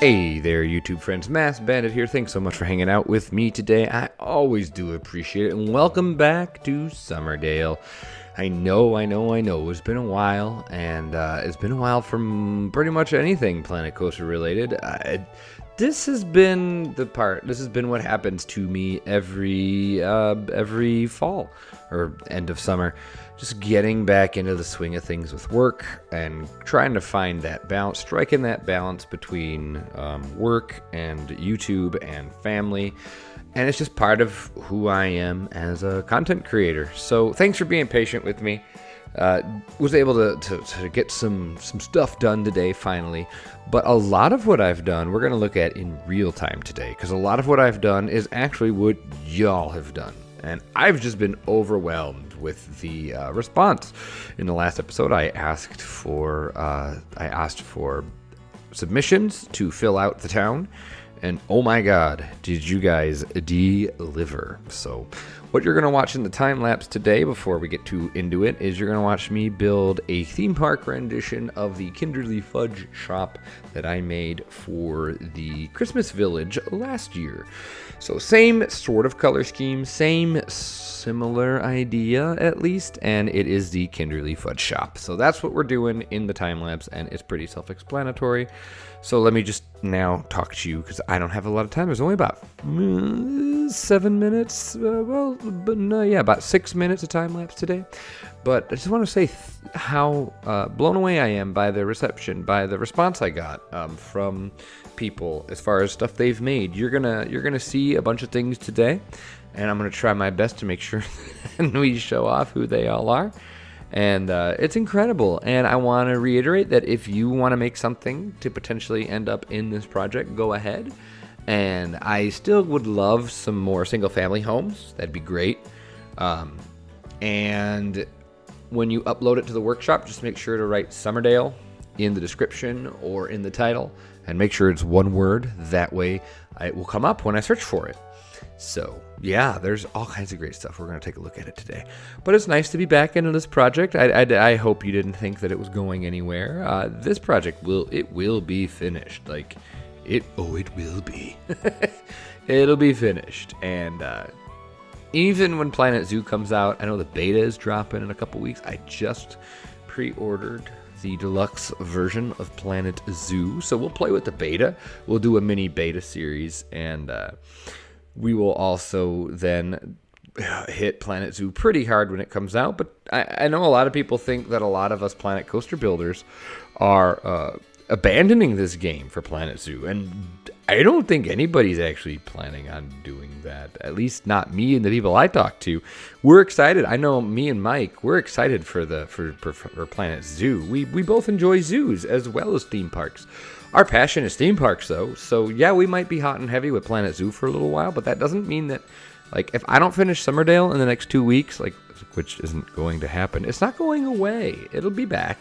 Hey there, YouTube friends. maskedbandit here. Thanks so much for hanging out with me today. I always do appreciate it. And welcome back to Summerdale. I know. It's been a while, and it's been a while from pretty much anything Planet Coaster related. This has been what happens to me every fall or end of summer. Just getting back into the swing of things with work and trying to find that balance, striking that balance between work and YouTube and family. And it's just part of who I am as a content creator. So thanks for being patient with me. Was able to get some stuff done today finally. But a lot of what I've done, we're going to look at in real time today. Because a lot of what I've done is actually what y'all have done. And I've just been overwhelmed with the response. In the last episode, I asked for submissions to fill out the town. And oh my God, did you guys deliver? So what you're going to watch in the time-lapse today before we get too into it is you're going to watch me build a theme park rendition of the Kinderly Fudge shop that I made for the Christmas Village last year. So same sort of color scheme, similar idea at least, and it is the Kinderly Fudge shop. So that's what we're doing in the time-lapse, and it's pretty self-explanatory. So let me just now talk to you, because I don't have a lot of time. There's only about 7 minutes. About 6 minutes of time-lapse today. But I just want to say how blown away I am by the reception, by the response I got from people as far as stuff they've made. You're gonna see a bunch of things today, and I'm gonna try my best to make sure that we show off who they all are. And it's incredible. And I want to reiterate that if you want to make something to potentially end up in this project, go ahead. And I still would love some more single-family homes. That'd be great. And when you upload it to the workshop, just make sure to write Summerdale in the description or in the title. And make sure it's one word. That way it will come up when I search for it. So, yeah, there's all kinds of great stuff. We're going to take a look at it today. But it's nice to be back into this project. I hope you didn't think that it was going anywhere. This project will be finished. It will be. It'll be finished. And even when Planet Zoo comes out, I know the beta is dropping in a couple weeks. I just pre-ordered the deluxe version of Planet Zoo. So we'll play with the beta. We'll do a mini beta series, and we will also then hit Planet Zoo pretty hard when it comes out. But I know a lot of people think that a lot of us Planet Coaster builders are abandoning this game for Planet Zoo. And I don't think anybody's actually planning on doing that. At least not me and the people I talk to. We're excited. I know me and Mike, we're excited for Planet Zoo. We both enjoy zoos as well as theme parks. Our passion is theme parks, though, so yeah, we might be hot and heavy with Planet Zoo for a little while, but that doesn't mean that, if I don't finish Summerdale in the next 2 weeks, which isn't going to happen, it's not going away. It'll be back.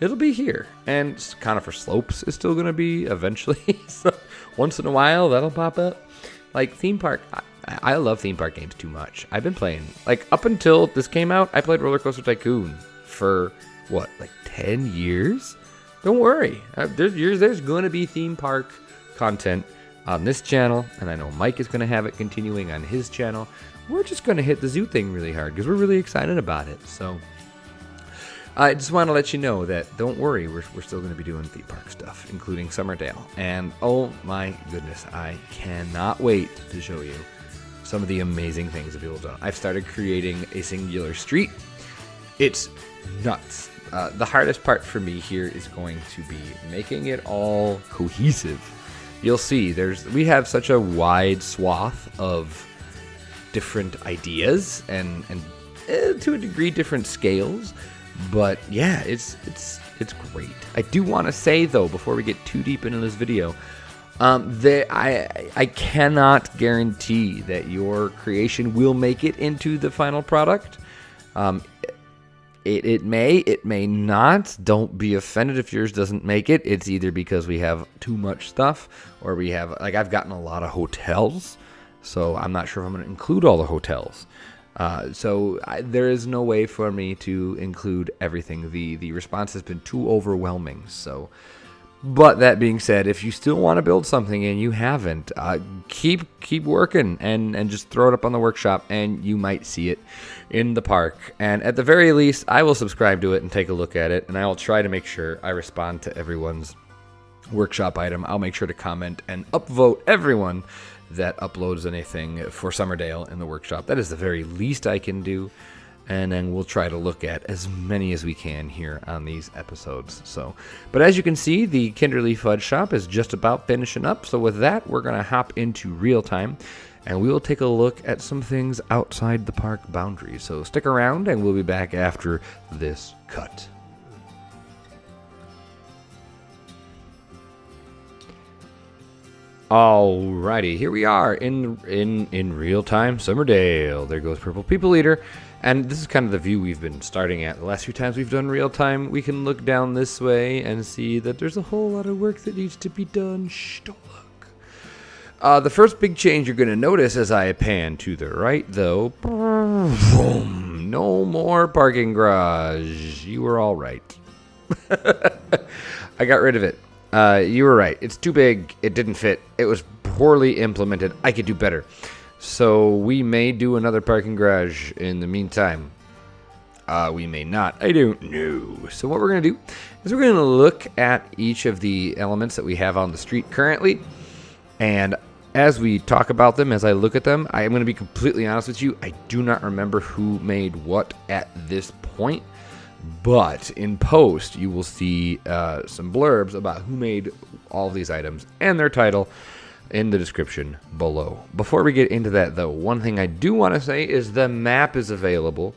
It'll be here. And Conifer Slopes is still going to be eventually, so once in a while, that'll pop up. Theme park, I love theme park games too much. I've been playing, up until this came out, I played Roller Coaster Tycoon for, 10 years? Don't worry, there's going to be theme park content on this channel, and I know Mike is going to have it continuing on his channel. We're just going to hit the zoo thing really hard because we're really excited about it. So I just want to let you know that don't worry, we're still going to be doing theme park stuff, including Summerdale. And oh my goodness, I cannot wait to show you some of the amazing things that people have done. I've started creating a singular street. It's nuts. The hardest part for me here is going to be making it all cohesive. You'll see, we have such a wide swath of different ideas and to a degree different scales. But yeah, it's great. I do want to say though, before we get too deep into this video, I cannot guarantee that your creation will make it into the final product. It may not. Don't be offended if yours doesn't make it. It's either because we have too much stuff, or we have, I've gotten a lot of hotels, so I'm not sure if I'm going to include all the hotels. There is no way for me to include everything. The response has been too overwhelming. So But that being said, if you still want to build something and you haven't, keep working and just throw it up on the workshop, and you might see it in the park. And at the very least, I will subscribe to it and take a look at it, and I will try to make sure I respond to everyone's workshop item. I'll make sure to comment and upvote everyone that uploads anything for Summerdale in the workshop. That is the very least I can do. And then we'll try to look at as many as we can here on these episodes. But as you can see, the Kinderly Fudge Shop is just about finishing up. So with that, we're going to hop into real time, and we will take a look at some things outside the park boundaries. So stick around, and we'll be back after this cut. Alrighty, here we are in real time Summerdale. There goes Purple People Eater. And this is kind of the view we've been starting at. The last few times we've done real time, we can look down this way and see that there's a whole lot of work that needs to be done. Shh, don't look. The first big change you're going to notice as I pan to the right, though, boom, no more parking garage. You were all right. I got rid of it. You were right. It's too big. It didn't fit. It was poorly implemented. I could do better. So we may do another parking garage in the meantime. We may not. I don't know. So what we're going to do is we're going to look at each of the elements that we have on the street currently. And as we talk about them, as I look at them, I am going to be completely honest with you. I do not remember who made what at this point. But in post, you will see some blurbs about who made all of these items and their title in the description below. Before we get into that, though, one thing I do want to say is the map is available.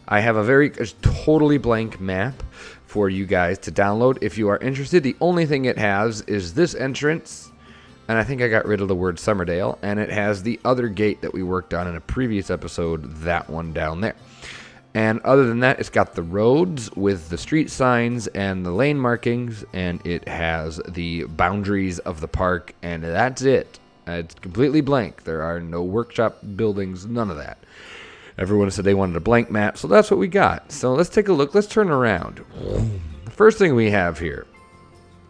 I have a totally blank map for you guys to download if you are interested. The only thing it has is this entrance, and I think I got rid of the word Summerdale, and it has the other gate that we worked on in a previous episode, that one down there. And other than that, it's got the roads with the street signs and the lane markings, and it has the boundaries of the park, and that's it. It's completely blank. There are no workshop buildings, none of that. Everyone said they wanted a blank map, so that's what we got. So let's take a look. Let's turn around. The first thing we have here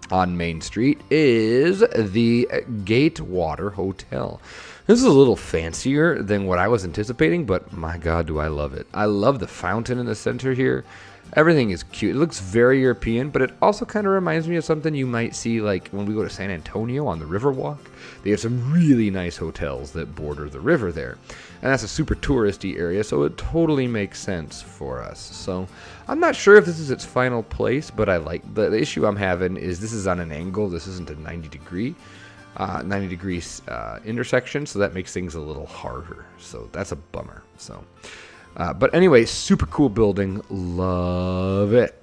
on Main Street is the Gatewater Hotel. This is a little fancier than what I was anticipating, but my God, do I love it. I love the fountain in the center here. Everything is cute. It looks very European, but it also kind of reminds me of something you might see like when we go to San Antonio on the Riverwalk. They have some really nice hotels that border the river there. And that's a super touristy area, so it totally makes sense for us. So I'm not sure if this is its final place, but I like the issue I'm having is this is on an angle. This isn't a 90 degrees intersection, so that makes things a little harder. So that's a bummer. So, but anyway, super cool building. Love it.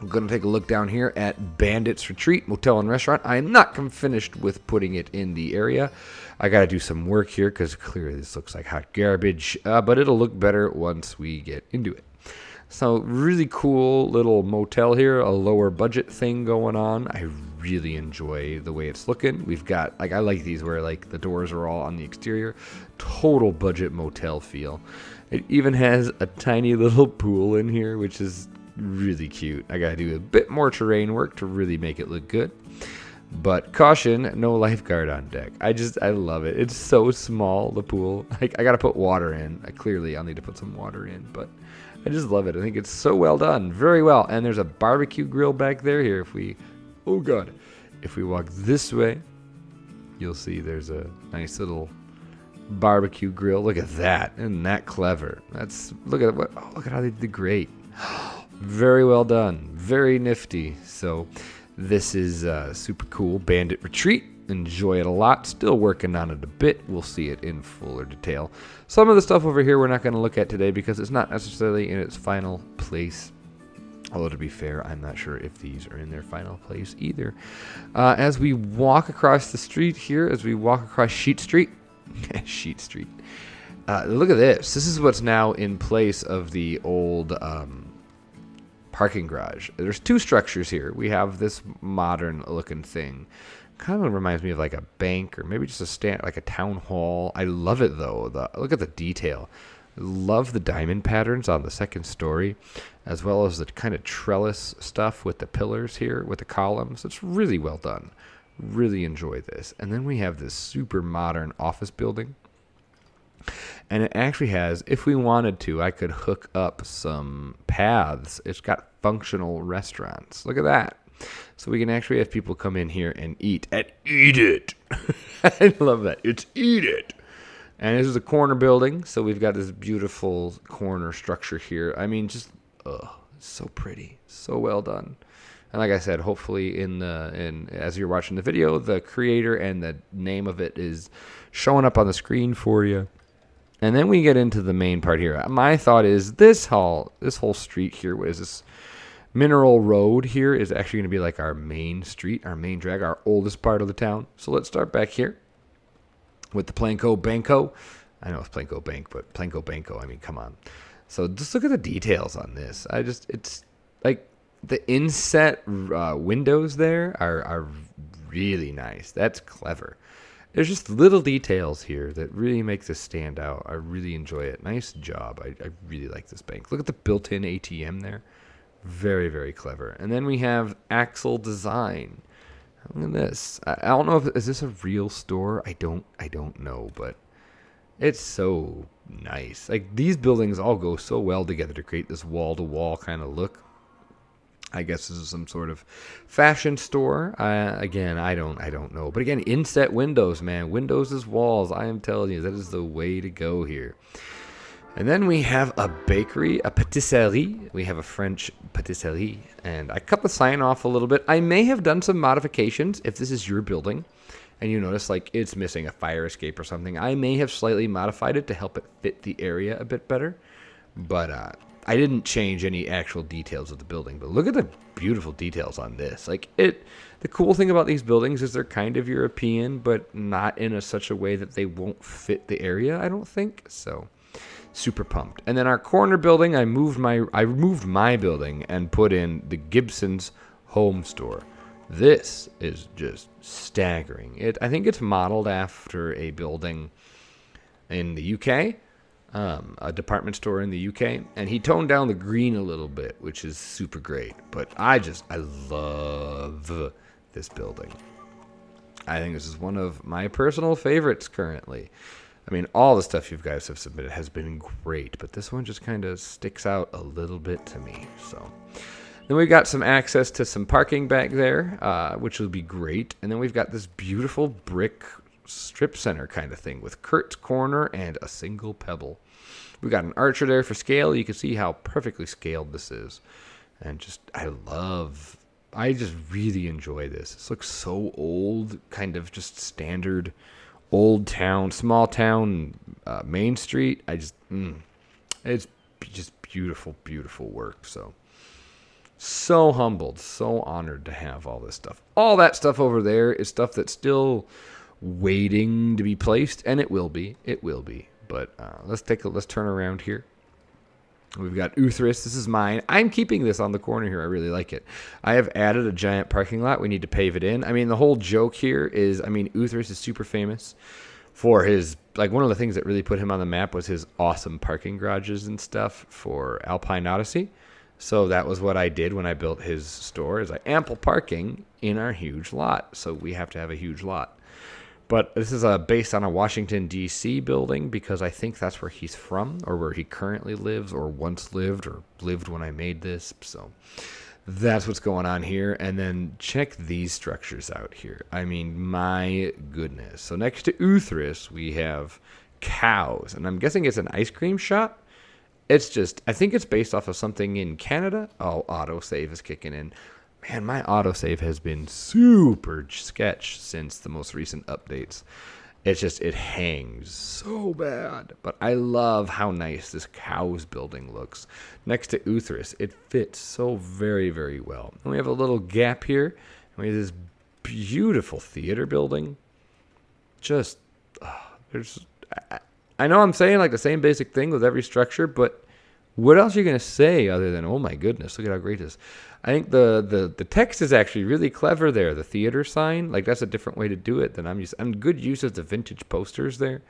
I'm going to take a look down here at Bandit's Retreat Motel and Restaurant. I am not finished with putting it in the area. I got to do some work here because clearly this looks like hot garbage, but it'll look better once we get into it. So really cool little motel here, a lower budget thing going on. I really enjoy the way it's looking. We've got, I like these where like the doors are all on the exterior. Total budget motel feel. It even has a tiny little pool in here, which is really cute. I gotta do a bit more terrain work to really make it look good. But caution, no lifeguard on deck. I love it. It's so small, the pool. I gotta put water in. Clearly I'll need to put some water in, but I just love it. I think it's so well done. Very well. And there's a barbecue grill back there. Here, if we walk this way, you'll see there's a nice little barbecue grill. Look at that. Isn't that clever? Look at how they did the grate. Very well done. Very nifty. So this is super cool. Bandit Retreat. Enjoy it a lot. Still working on it a bit. We'll see it in fuller detail. Some of the stuff over here we're not going to look at today because it's not necessarily in its final place. Although to be fair, I'm not sure if these are in their final place either. As we walk across the street here, as we walk across Sheet Street, Sheet Street. Look at this. This is what's now in place of the old parking garage. There's two structures here. We have this modern looking thing. Kind of reminds me of like a bank or maybe just like a town hall. I love it though. Look at the detail. Love the diamond patterns on the second story, as well as the kind of trellis stuff with the pillars here, with the columns. It's really well done. Really enjoy this. And then we have this super modern office building. And it actually has, if we wanted to, I could hook up some paths. It's got functional restaurants. Look at that. So we can actually have people come in here and eat. And eat it. I love that. It's eat it. And this is a corner building. So we've got this beautiful corner structure here. I mean, just, so pretty. So well done. And like I said, hopefully as you're watching the video, the creator and the name of it is showing up on the screen for you. And then we get into the main part here. My thought is this whole street here, what is this? Mineral Road here is actually going to be like our main street, our main drag, our oldest part of the town. So let's start back here with the Planco Banco. I know it's Planco Bank, but Planco Banco, I mean, come on. So just look at the details on this. It's like the inset windows there are really nice. That's clever. There's just little details here that really make this stand out. I really enjoy it. Nice job. I really like this bank. Look at the built-in ATM there. Very, very clever. And then we have Axle Design. Look at this. I don't know is this a real store? I don't know, but it's so nice. Like these buildings all go so well together to create this wall-to-wall kind of look. I guess this is some sort of fashion store. Again, I don't know. But again, inset windows, man. Windows as walls. I am telling you, that is the way to go here. And then we have a bakery, a patisserie. We have a French patisserie. And I cut the sign off a little bit. I may have done some modifications if this is your building. And you notice like it's missing a fire escape or something. I may have slightly modified it to help it fit the area a bit better. But I didn't change any actual details of the building. But look at the beautiful details on this. Like the cool thing about these buildings is they're kind of European, but not in such a way that they won't fit the area, I don't think. So super pumped. And then our corner building, I moved my building and put in the Gibson's home store. This is just staggering. I think it's modeled after a building in the UK, a department store in the UK, and he toned down the green a little bit, which is super great. But I love this building. I think this is one of my personal favorites currently. I mean, all the stuff you guys have submitted has been great, but this one just kind of sticks out a little bit to me. So then we've got some access to some parking back there, which will be great. And then we've got this beautiful brick strip center kind of thing with Kurt's Corner and a single pebble. We've got an archer there for scale. You can see how perfectly scaled this is. And I just really enjoy this. This looks so old, kind of just standard old town, small town, Main Street. It's just beautiful, beautiful work. So humbled, so honored to have all this stuff. All that stuff over there is stuff that's still waiting to be placed, and it will be. But let's turn around here. We've got Uthris. This is mine. I'm keeping this on the corner here. I really like it. I have added a giant parking lot. We need to pave it in. I mean, the whole joke here is, Uthris is super famous for his, like, one of the things that really put him on the map was his awesome parking garages and stuff for Alpine Odyssey. So that was what I did when I built his store, is ample parking in our huge lot. So we have to have a huge lot. But this is based on a Washington, D.C. building because I think that's where he's from or where he currently lives or once lived or lived when I made this. So that's what's going on here. And then check these structures out here. I mean, my goodness. So next to Uthris, we have cows. And I'm guessing it's an ice cream shop. It's just, I think it's based off of something in Canada. Oh, autosave is kicking in. Man, my autosave has been super sketch since the most recent updates. It's just, it hangs so bad. But I love how nice this cows building looks. Next to Uthris, it fits so very, very well. And we have a little gap here. And we have this beautiful theater building. Just, I know I'm saying like the same basic thing with every structure, but what else are you going to say other than, oh my goodness, look at how great it is. I think the text is actually really clever there. The theater sign, like that's a different way to do it than I'm used. I'm good use of the vintage posters there.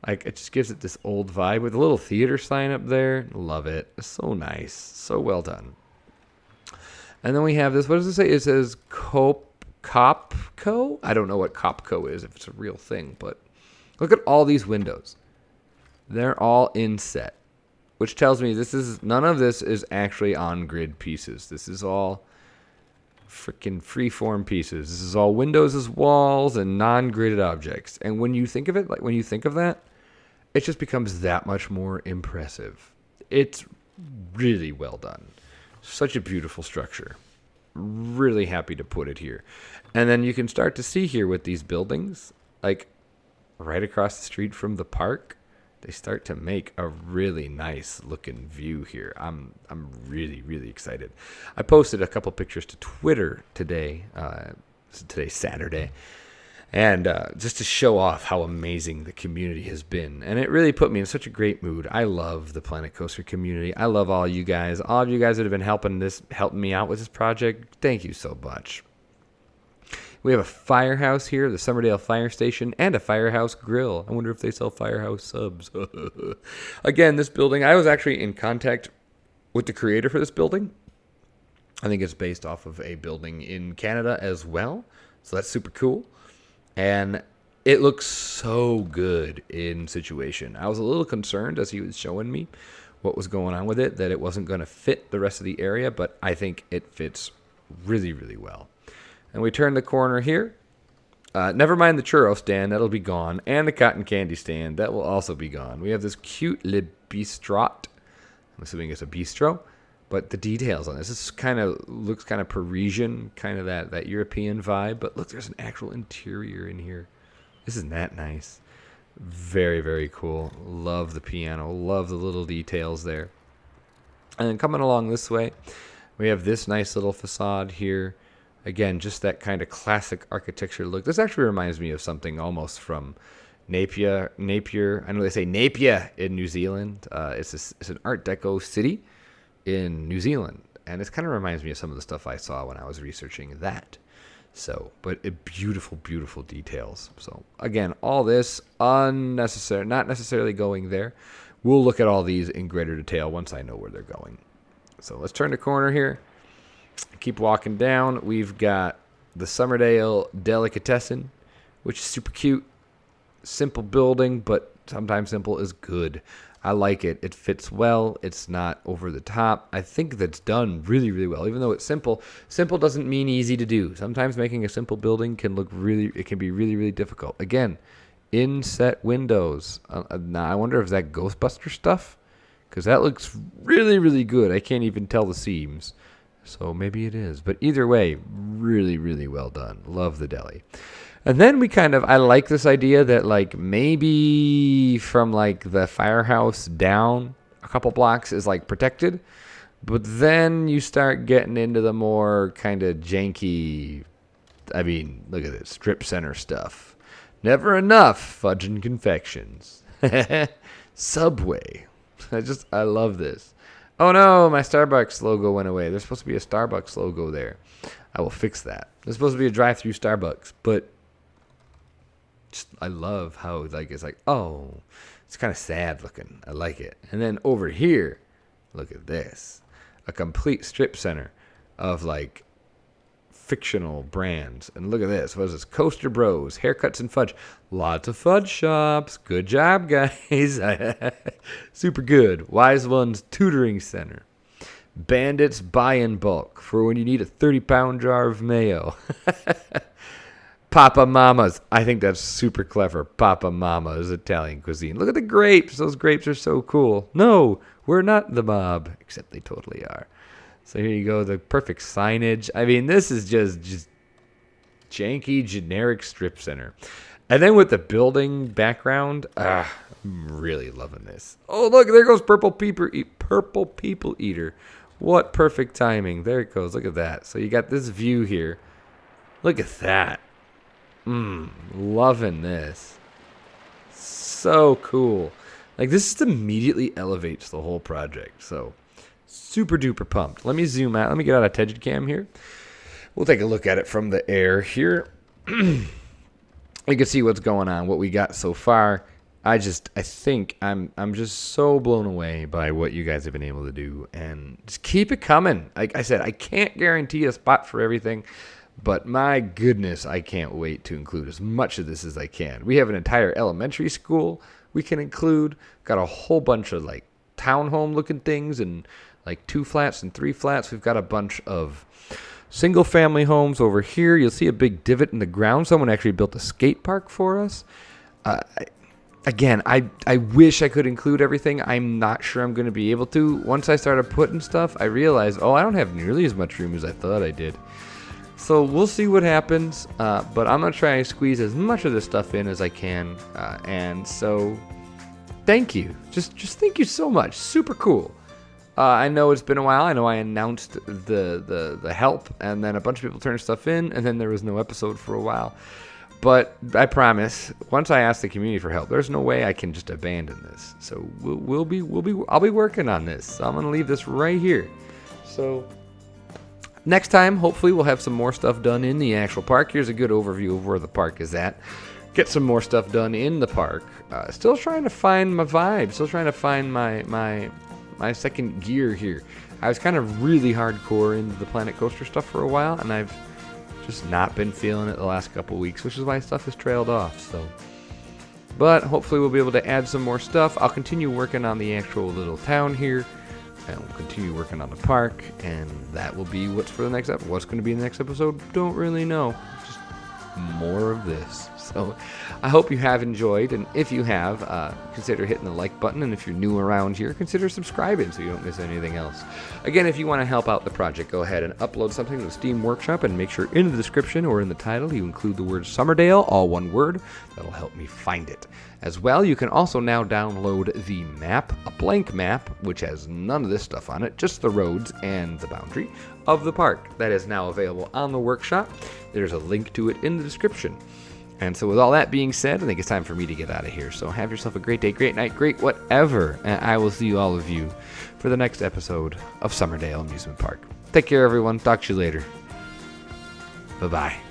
Like, it just gives it this old vibe with a little theater sign up there. Love it. It's so nice. So well done. And then we have this. What does it say? It says Copco? I don't know what Copco is, if it's a real thing. But look at all these windows. They're all inset, which tells me none of this is actually on-grid pieces. This is all freaking freeform pieces. This is all windows as walls and non-gridded objects. And when you think of it, like when you think of that, it just becomes that much more impressive. It's really well done. Such a beautiful structure. Really happy to put it here. And then you can start to see here with these buildings, like right across the street from the park, they start to make a really nice looking view here. I'm really, really excited. I posted a couple pictures to Twitter today. Today's Saturday. And just to show off how amazing the community has been. And it really put me in such a great mood. I love the Planet Coaster community. I love all you guys. All of you guys that have been helping me out with this project. Thank you so much. We have a firehouse here, the Summerdale Fire Station, and a firehouse grill. I wonder if they sell firehouse subs. Again, this building, I was actually in contact with the creator for this building. I think it's based off of a building in Canada as well. So that's super cool. And it looks so good in situation. I was a little concerned as he was showing me what was going on with it, that it wasn't going to fit the rest of the area, but I think it fits really, really well. And we turn the corner here. Never mind the churro stand, that'll be gone, and the cotton candy stand, that will also be gone. We have this cute Le Bistrot. I'm assuming it's a bistro. But the details on this looks kind of Parisian, kind of that European vibe. But look, there's an actual interior in here. Isn't that nice? Very, very cool. Love the piano. Love the little details there. And then coming along this way, we have this nice little facade here. Again, just that kind of classic architecture look. This actually reminds me of something almost from Napier. I know they say Napier in New Zealand. It's an Art Deco city in New Zealand, and it kind of reminds me of some of the stuff I saw when I was researching that. So, but beautiful, beautiful details. So again, all this unnecessary, not necessarily going there. We'll look at all these in greater detail once I know where they're going. So let's turn the corner here. Keep walking down. We've got the Summerdale Delicatessen, which is super cute. Simple building, but sometimes simple is good. I like it. It fits well. It's not over the top. I think that's done really, really well. Even though it's simple, simple doesn't mean easy to do. Sometimes making a simple building can be really, really difficult. Again, inset windows. Now I wonder if that Ghostbuster stuff, because that looks really, really good. I can't even tell the seams. So maybe it is. But either way, really, really well done. Love the deli. And then I like this idea that like maybe from like the firehouse down a couple blocks is like protected. But then you start getting into the more kind of janky, look at this, strip center stuff. Never enough fudge and confections. Subway. I love this. Oh no, my Starbucks logo went away. There's supposed to be a Starbucks logo there. I will fix that. There's supposed to be a drive-through Starbucks, but I love how it's kind of sad looking. I like it. And then over here, look at this. A complete strip center of like fictional brands. And look at this. What is this? Coaster Bros, Haircuts and Fudge. Lots of fudge shops. Good job, guys. Super good. Wise Ones Tutoring Center. Bandits Buy in Bulk for when you need a 30-pound jar of mayo. Papa Mama's. I think that's super clever. Papa Mama's Italian cuisine. Look at the grapes. Those grapes are so cool. No, we're not the mob. Except they totally are. So here you go. The perfect signage. This is just janky, generic strip center. And then with the building background, I'm really loving this. Oh, look, there goes Purple People Eater. What perfect timing. There it goes. Look at that. So you got this view here. Look at that. Loving this. So cool. Like, this just immediately elevates the whole project. So, super duper pumped. Let me zoom out. Let me get out of Tegid Cam here. We'll take a look at it from the air here. You can see what's going on, what we got so far. I think I'm just so blown away by what you guys have been able to do, and just keep it coming. Like I said, I can't guarantee a spot for everything, but my goodness, I can't wait to include as much of this as I can. We have an entire elementary school we can include. Got a whole bunch of like townhome looking things and like 2 flats and 3 flats. We've got a bunch of single family homes over here. You'll see a big divot in the ground. Someone actually built a skate park for us. Again, I wish I could include everything. I'm not sure I'm going to be able to. Once I started putting stuff, I realized, I don't have nearly as much room as I thought I did. So we'll see what happens, but I'm going to try and squeeze as much of this stuff in as I can. And so thank you. Just thank you so much. Super cool. I know it's been a while. I know I announced the help, and then a bunch of people turned stuff in, and then there was no episode for a while. But I promise, once I ask the community for help, there's no way I can just abandon this. So I'll be working on this. So I'm gonna leave this right here. So next time, hopefully, we'll have some more stuff done in the actual park. Here's a good overview of where the park is at. Get some more stuff done in the park. Still trying to find my vibe. Still trying to find my second gear here. I was kind of really hardcore into the Planet Coaster stuff for a while, and I've just not been feeling it the last couple weeks, which is why stuff has trailed off. So, but hopefully we'll be able to add some more stuff. I'll continue working on the actual little town here, and we'll continue working on the park, and that will be what's for the next episode. What's going to be in the next episode? Don't really know. Just more of this. So I hope you have enjoyed, and if you have, consider hitting the like button, and if you're new around here, consider subscribing so you don't miss anything else. Again, if you want to help out the project, go ahead and upload something to the Steam Workshop, and make sure in the description or in the title you include the word Summerdale, all one word. That'll help me find it. As well, you can also now download the map, a blank map, which has none of this stuff on it, just the roads and the boundary of the park. That is now available on the workshop. There's a link to it in the description. And so with all that being said, I think it's time for me to get out of here. So have yourself a great day, great night, great whatever. And I will see all of you for the next episode of Summerdale Amusement Park. Take care, everyone. Talk to you later. Bye-bye.